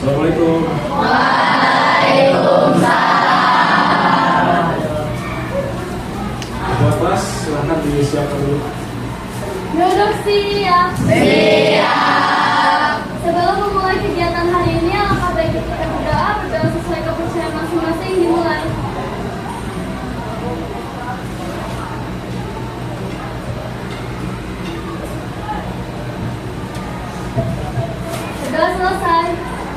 Assalamualaikum. Waalaikumsalam. Buat kelas silahkan disiapkan dulu. Duduk siap. Siap. Sebelum memulai kegiatan hari ini, alangkah baiknya kita berdoa sesuai kepercayaan masing-masing dimulai. Sudah selesai,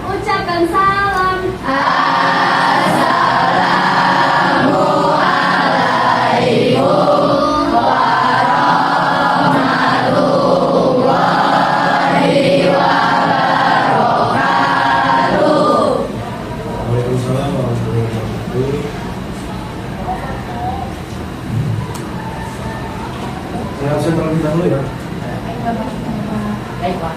ucapkan salam. Assalamualaikum warahmatullahi wabarakatuh. Waalaikumsalam warahmatullahi wabarakatuh. Saya absen terlebih dahulu ya. Baik, Pak.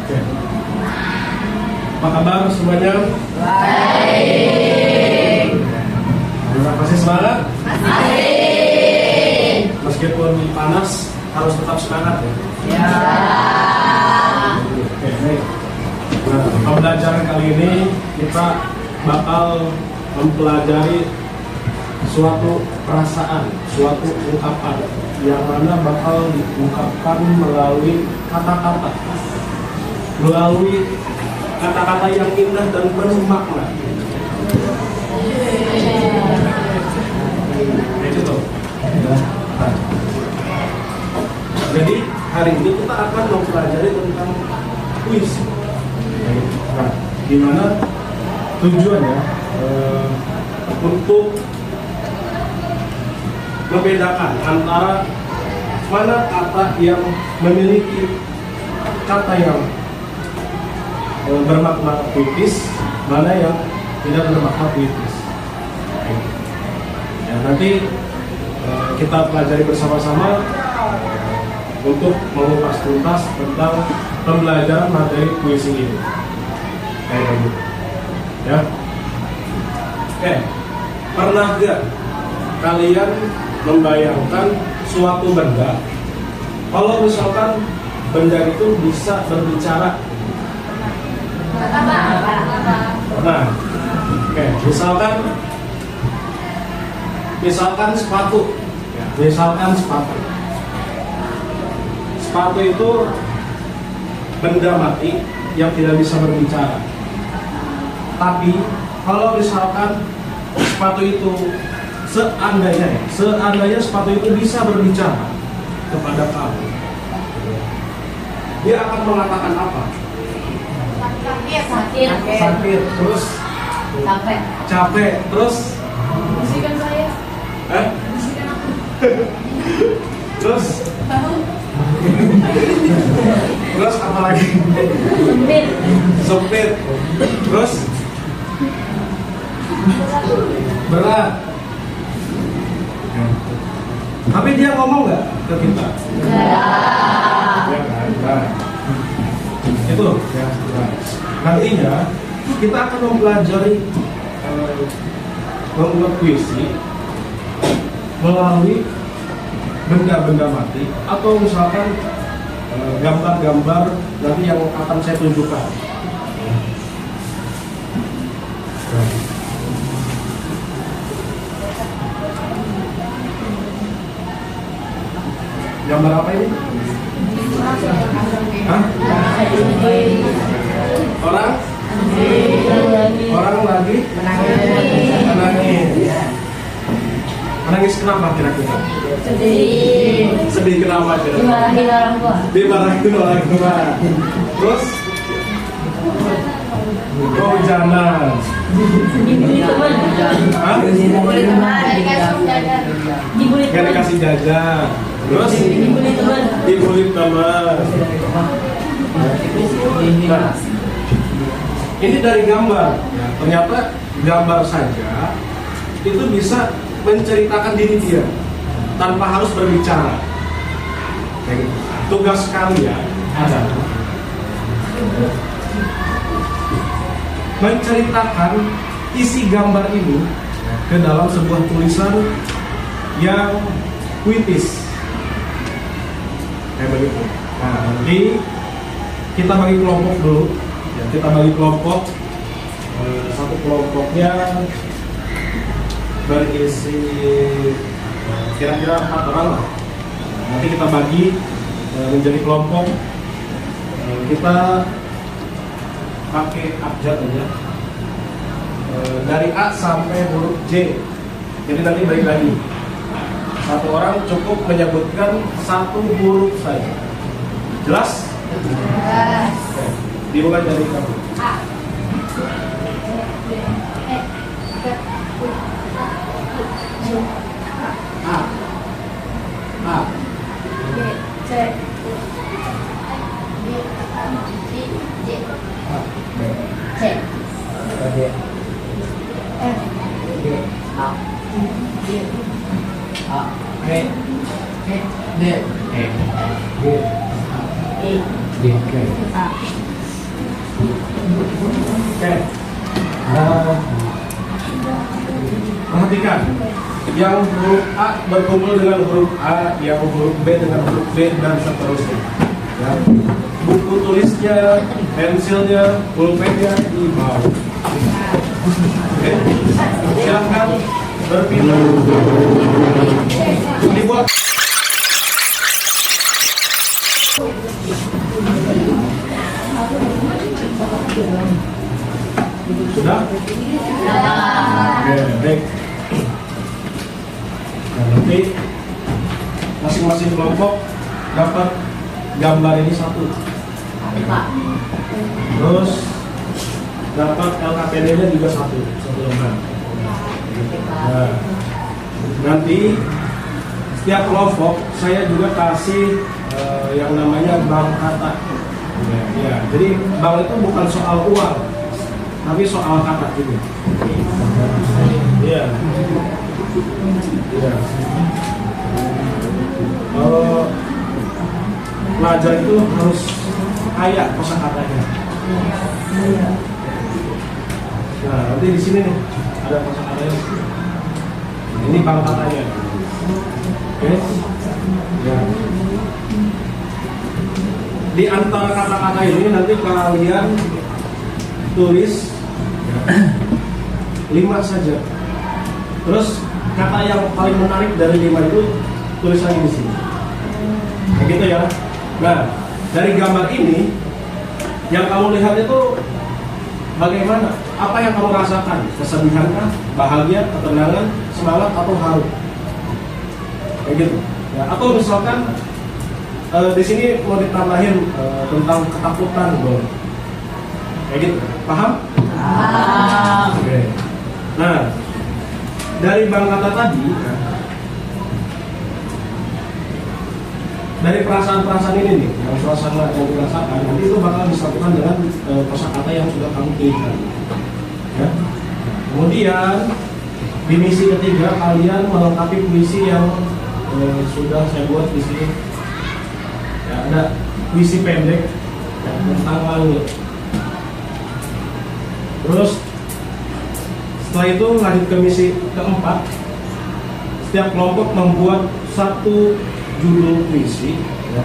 Oke. Apa kabar semuanya? Baik. Masih semangat? Masih. Meskipun panas, harus tetap semangat ya. Ya. Oke, baik. Nah, pembelajaran kali ini kita bakal mempelajari suatu perasaan, suatu ungkapan yang mana bakal diungkapkan melalui kata-kata, melalui kata-kata yang indah dan penuh makna. Itu tuh. Nah, jadi hari ini kita akan mempelajari tentang puisi. Nah, gimana tujuannya untuk membedakan antara mana kata yang memiliki kata yang bermakna puitis, mana yang tidak bermakna puitis. Ya, nanti kita pelajari bersama-sama untuk mengupas tuntas tentang pembelajaran materi puisi ini. Kayak gitu. Ya. Oke. Pernah gak kalian membayangkan suatu benda, kalau misalkan benda itu bisa berbicara? Nah, oke, misalkan sepatu, sepatu itu benda mati yang tidak bisa berbicara. Tapi kalau misalkan sepatu itu seandainya sepatu itu bisa berbicara kepada kamu, dia akan mengatakan apa? Sakit, terus capek, terus Bisikan saya. Bisikan aku. terus apa lagi? Sempit, terus berat. Tapi dia ngomong nggak ke kita? Ya kan? Nah, itu ya. Nah, nantinya kita akan mempelajari membuat puisi melalui benda-benda mati atau misalkan gambar-gambar nanti yang akan saya tunjukkan. Gambar apa ini? Hah? Orang lagi menangis. Menangis kenapa kira-kira? Sedih kenapa kira-kira? Dimarahin orang tua. Terus? Kehujanan. Hah? Gak dikasih jajan. Terus? Dibully teman. Nah, ini dari gambar. Ya, ternyata gambar saja itu bisa menceritakan diri dia tanpa harus berbicara. Kayak gitu. Tugas kalian adalah menceritakan isi gambar ini ke dalam sebuah tulisan yang puitis. Kayak begitu. Nah, nanti kita bagi kelompok dulu. Ya, kita bagi kelompok. Satu kelompoknya berisi kira-kira 4 orang lah. Nanti kita bagi menjadi kelompok. Kita pakai abjad aja. Dari A sampai huruf J. Jadi nanti balik lagi. Satu orang cukup menyebutkan satu huruf saja. Jelas? Jelas. Dimulai dari kamu. A. A. B. C. D. J. C. F. A. Oke. Perhatikan, yang huruf A berkumpul dengan huruf A, yang huruf B dengan huruf B, dan seterusnya. Ya. Buku tulisnya, pensilnya, pulpennya di bawah. Oke. Silakan berpindah. Dibuat. Sudah? Oke, baik. Nah, nanti masing-masing kelompok dapat gambar ini satu. Terus dapat LKPD-nya juga satu lembar. Nah, nanti setiap kelompok saya juga kasih yang namanya bank kata. Ya, jadi bank itu bukan soal uang, tapi soal kata juga. Iya. Iya. Kalau pelajar itu harus kaya kosakatanya. Nah, nanti di sini nih ada kosakatanya. Ini bank katanya. Oke. Ya. Di antara kata-kata ini nanti kalian tulis 5 saja. Terus kata yang paling menarik dari 5 itu tulis lagi di sini. Kayak gitu ya. Nah, dari gambar ini yang kamu lihat itu bagaimana? Apa yang kamu rasakan? Kesedihankah, bahagia, ketenangan, semangat, atau haru? Kayak gitu. Ya, atau misalkan di sini mau ditambahin tentang ketakutan, boleh. Kayak gitu. Paham? Oke. Nah, dari bank kata tadi, dari perasaan-perasaan ini nih, yang suasana yang dirasakan, nanti itu bakal disatukan dengan kosakata yang sudah kamu pilihkan. Ya. Kemudian di misi ketiga kalian melengkapi puisi yang sudah saya buat di sini. Ya, ada puisi pendek ya, tentang langit. Terus setelah itu lanjut ke misi keempat. Setiap kelompok membuat satu judul puisi ya,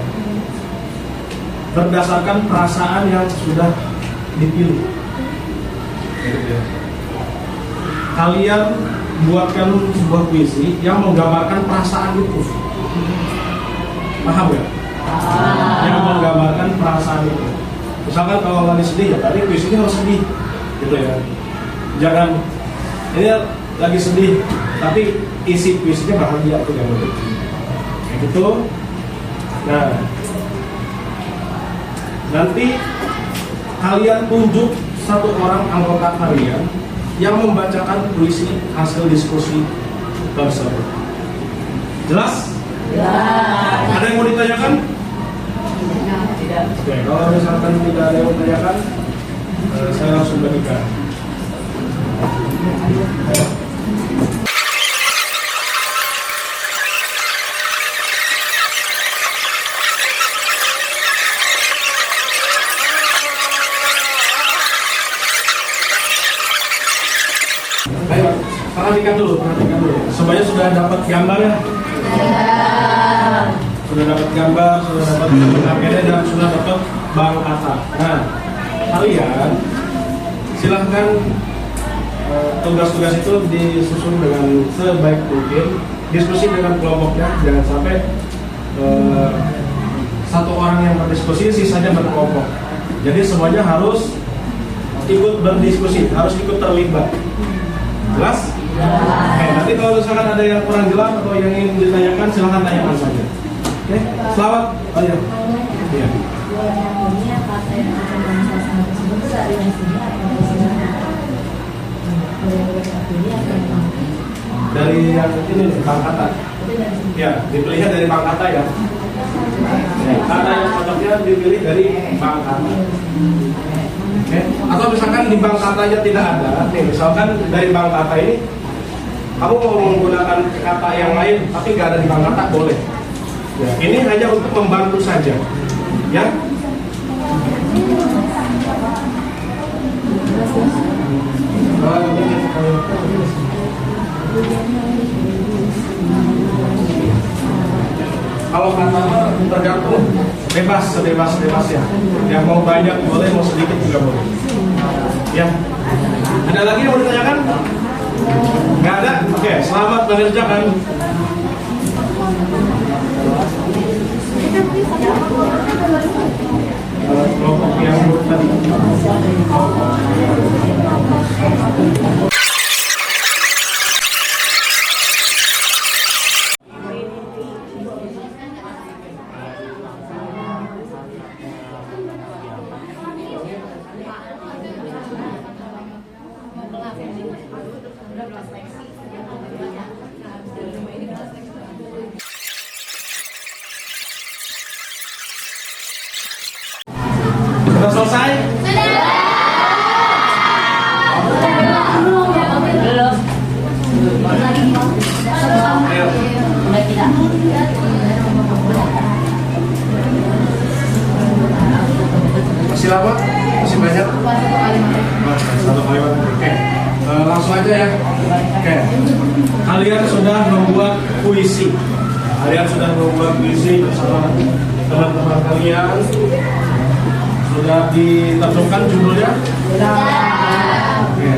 berdasarkan perasaan yang sudah dipilih. Ya. Kalian buatkan sebuah puisi yang menggambarkan perasaan itu. Paham ya? Yang menggambarkan perasaan itu. Misalkan kalau lagi sedih ya tadi puisinya harus sedih, gitu ya. Jangan ini lagi sedih, tapi isi puisinya bahagia tuh yang begitu. Kayak gitu. Nah, nanti kalian tunjuk satu orang anggota kalian yang membacakan puisi hasil diskusi tersebut. Jelas? Jelas. Ada yang mau ditanyakan? Tidak. Oke, kalau misalkan tidak ada yang menanyakan, saya langsung berikan. Ayo, perhatikan dulu. Semuanya sudah dapat gambar ya? Sudah dapat gambar, sudah dapat pengertiannya, dan sudah dapat bang kata. Nah, kalian silahkan tugas-tugas itu disusun dengan sebaik mungkin, diskusi dengan kelompoknya, jangan sampai satu orang yang berdiskusi, sisanya berkelompok. Jadi semuanya harus ikut berdiskusi, harus ikut terlibat. Jelas? Oke, nanti kalau misalkan ada yang kurang jelas atau yang ingin ditanyakan, silahkan tanyakan saja. Oke, selamat. Oh iya. Iya. Dari yang ini nih, Bang Kata. Ya, dipilihnya dari Bang Kata ya. Kata yang cocoknya dipilih dari Bang Kata. Oke. Atau misalkan di Bang Katanya tidak ada, nih misalkan dari Bang Kata ini kamu mau menggunakan kata yang lain tapi nggak ada di Bang Kata, boleh. Ya, ini hanya untuk membantu saja, ya. Kalau kata tergantung, bebas, sebebas ya. Yang mau banyak boleh, mau sedikit juga boleh. Ya. Ada lagi yang mau ditanyakan? Nggak ada? Oke, selamat mengerjakan. Kelompok yang tadi. Sudah selesai? Ayo. Masih lama? Masih banyak? Satu kalimat. Oke. Langsung aja ya. Oke. Kalian sudah membuat puisi. Bersama teman-teman kalian. Sudah ditentukan judulnya? Oke.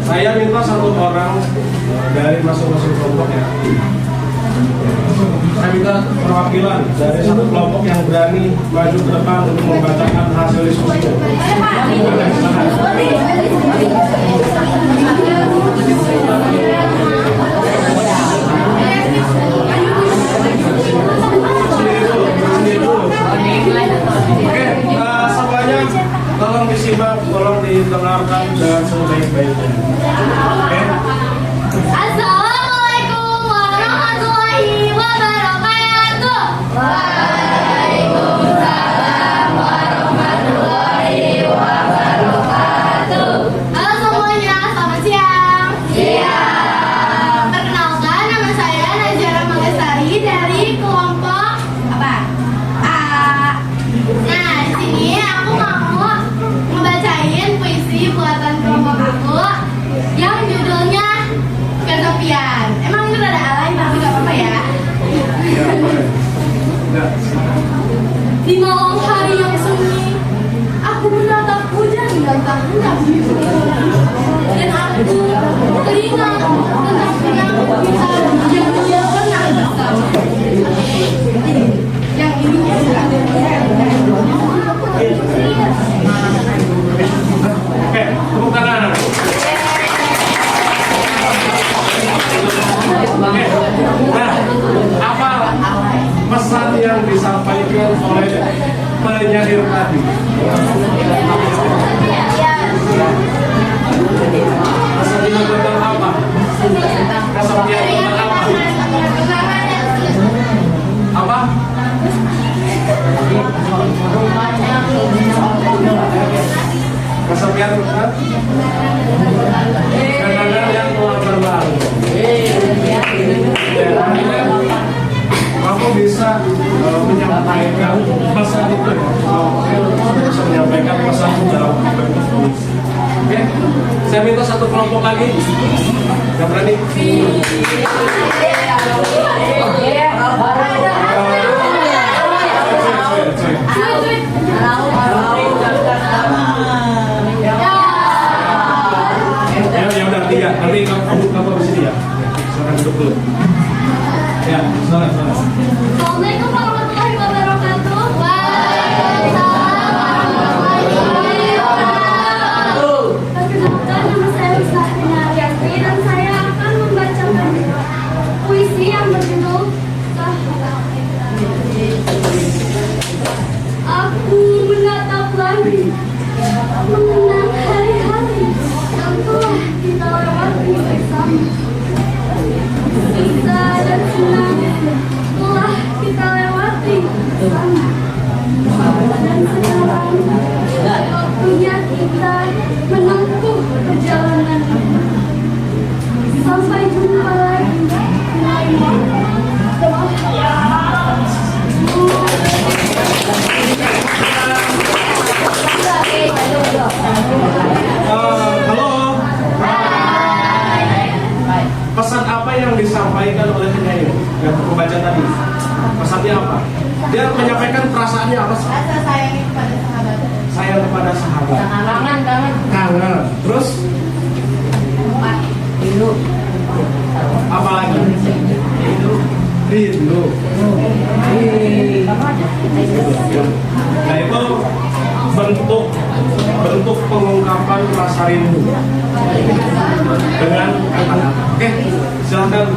Saya minta satu orang dari masing-masing kelompok ya. Saya minta perwakilan dari satu kelompok yang berani maju ke depan untuk membacakan hasil diskusi. Oke, semuanya tolong disimak, tolong didengarkan dan sebaik-baiknya. Oke. Assalamualaikum warahmatullahi wabarakatuh. Waalaikumsalam warahmatullahi wabarakatuh. Halo semuanya, selamat siang. Siang. Perkenalkan, nama saya Najara Magesari dari kelompok apa? A. Nah, di sini aku mau ngebacain puisi buatan kelompok aku yang judulnya Kesepian. Emang itu ada alay tapi gak apa-apa ya. Di malam hari yang sunyi, aku menatap hujan datang hendak dan aku teringat tentang kenangan kita yang dia pernah bersama. Yang ini Oke, tepuk tangan. Oke. Nah, apa pesan yang disampaikan oleh penyair tadi? Pesannya tentang apa? Kesepian tentang apa? saat itu ya, sudah bisa menyampaikan pesan dalam bentuk puisi. Oke, saya minta satu kelompok lagi. Yang berani? Ya udah tiga. Nanti kamu di sini ya. Silakan duduk dulu. Ya, silakan. Assalamualaikum warahmatullahi wabarakatuh. Waalaikumsalam warahmatullahi wabarakatuh. Perkenalkan, nama saya Lestari Naryati dan saya akan membacakan puisi yang berjudul Sahabat. Aku menatap langit, mengenang hari-hari yang telah kita lewati bersama. Bisa dan senang telah kita lewati bersama. Dan sekarang waktunya kita menempuh perjalanan. Sampai jumpa lagi di lain waktu. Halo. Pesan apa yang disampaikan oleh penyanyi yang pembaca tadi? Pesannya apa? Dia menyampaikan perasaannya apa sih? Rasa sayang kepada sahabat. Sayang kepada sahabat. Kangen. Terus? Rindu. Apa lagi? Rindu. Nah itu bentuk pengungkapan rasa rindu dengan kata-kata. Oke, silakan.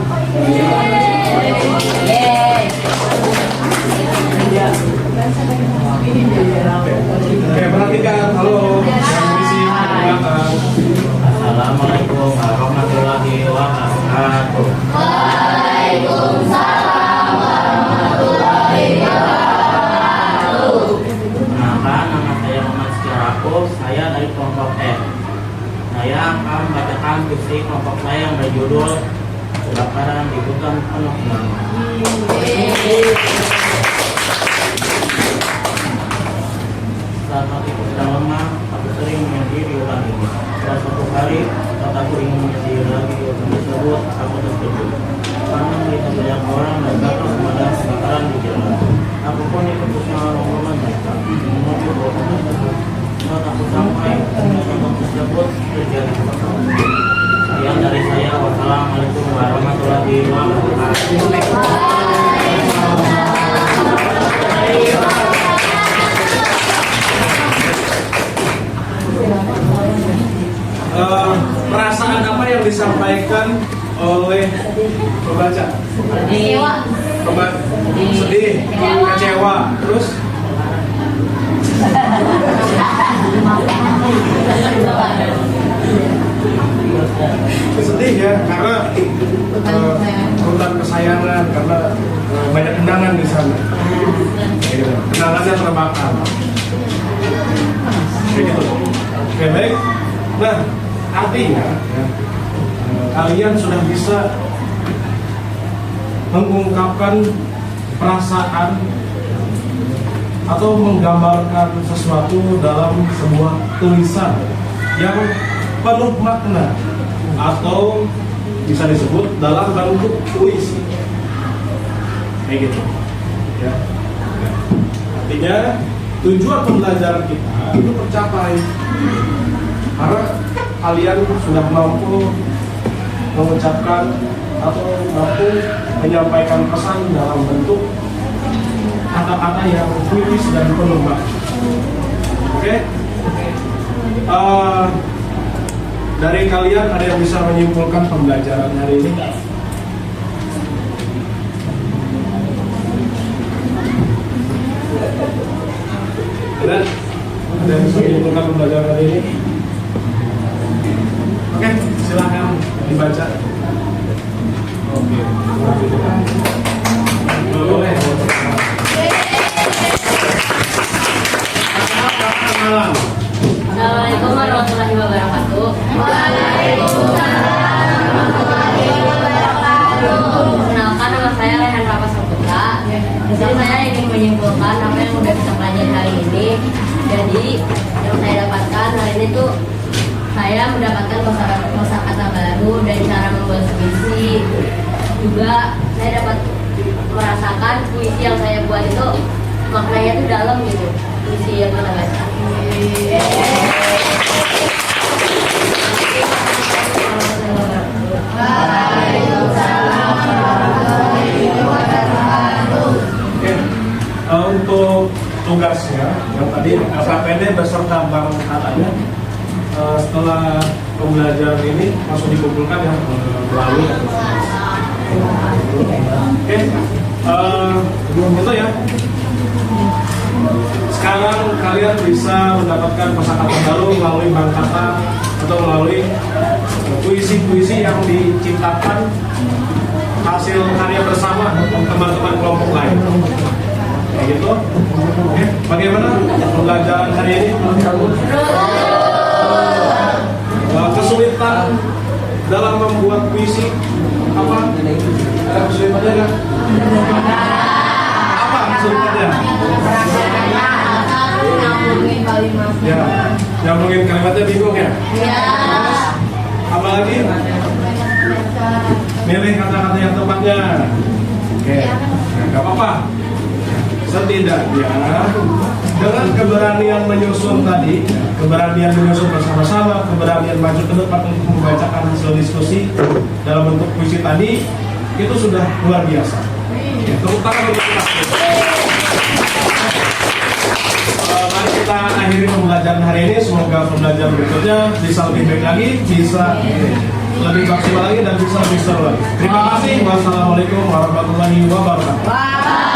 Oke, perhatikan. Halo, yang berisi belakang. Assalamualaikum warahmatullahi wabarakatuh. Waalaikumsalam warahmatullahi wabarakatuh. Kenalkan, nama saya Muhammad Syaraku, saya dari kelompok F. Saya akan membacakan puisi kelompok saya yang berjudul Kebakaran di Hutan Penuh Kenangan. Saat hatiku sedang lemah, aku sering mimpi di hutan ini. Pada suatu hari, saat aku ingin menyendiri lagi di hutan tersebut, aku terkejut karena melihat banyak orang dan jatuh pemadam kebakaran di jalan. Aku pun ikut bersama rombongan mereka menuju ke hutan tersebut. Saat aku sampai di hutan tersebut, terjadi kebakaran. Sekian dari saya. Wassalamualaikum warahmatullahi wabarakatuh. Perasaan apa yang disampaikan oleh pembaca? Kecewa. Sedih, kecewa, terus sedih ya karena hutan kesayangan, karena banyak kenangan di sana. Kenangannya terbakar. Kayak gitu. Oke, baik. Nah, artinya ya, kalian sudah bisa mengungkapkan perasaan atau menggambarkan sesuatu dalam sebuah tulisan yang penuh makna atau bisa disebut dalam bentuk puisi. Kayak gitu. Ya. Artinya tujuan pembelajaran kita itu tercapai karena kalian sudah mampu mengucapkan atau mampu menyampaikan pesan dalam bentuk kata-kata yang puitis dan penuh makna. Oke? Dari kalian ada yang bisa menyimpulkan pembelajaran hari ini? Ada yang bisa menyimpulkan pembelajaran hari ini? Oke, silakan dibaca. Oke, boleh. Assalamualaikum warahmatullahi wabarakatuh. Waalaikumsalam warahmatullahi wabarakatuh. Perkenalkan, nama saya Rehan Rapa Saputra. Di sini saya ingin menyimpulkan apa yang sudah disampaikan itu saya mendapatkan kosakata baru dan cara membuat puisi. Juga saya dapat merasakan puisi yang saya buat itu maknanya itu dalam gitu. Puisi yang mana guys? Oke, untuk tugasnya yang tadi KPD beserta bank katanya setelah pembelajaran ini langsung dikumpulkan ya melalui oke, itu ya. Sekarang kalian bisa mendapatkan kosakata baru melalui bank kata atau melalui puisi-puisi yang diciptakan hasil karya bersama teman-teman kelompok lain. Kayak gitu. Oke, bagaimana pembelajaran hari ini? Kesulitan dalam membuat puisi apa? Ada kesulitannya nggak? Apa kesulitannya? Nyambungin kalimatnya. Ya, nyambungin kalimatnya bingung ya. Apalagi milih kata-kata yang tepatnya. Oke, nggak apa-apa. Setidaknya dengan keberanian menyusun tadi, keberanian menyusun bersama-sama, keberanian maju ke depan untuk membacakan hasil diskusi dalam bentuk puisi tadi, itu sudah luar biasa. Tepuk tangan untuk kita. Mari kita akhiri pembelajaran hari ini. Semoga pembelajaran berikutnya bisa lebih baik lagi, bisa lebih maksimal lagi, dan bisa lebih seru lagi. Terima kasih. Wassalamualaikum warahmatullahi wabarakatuh.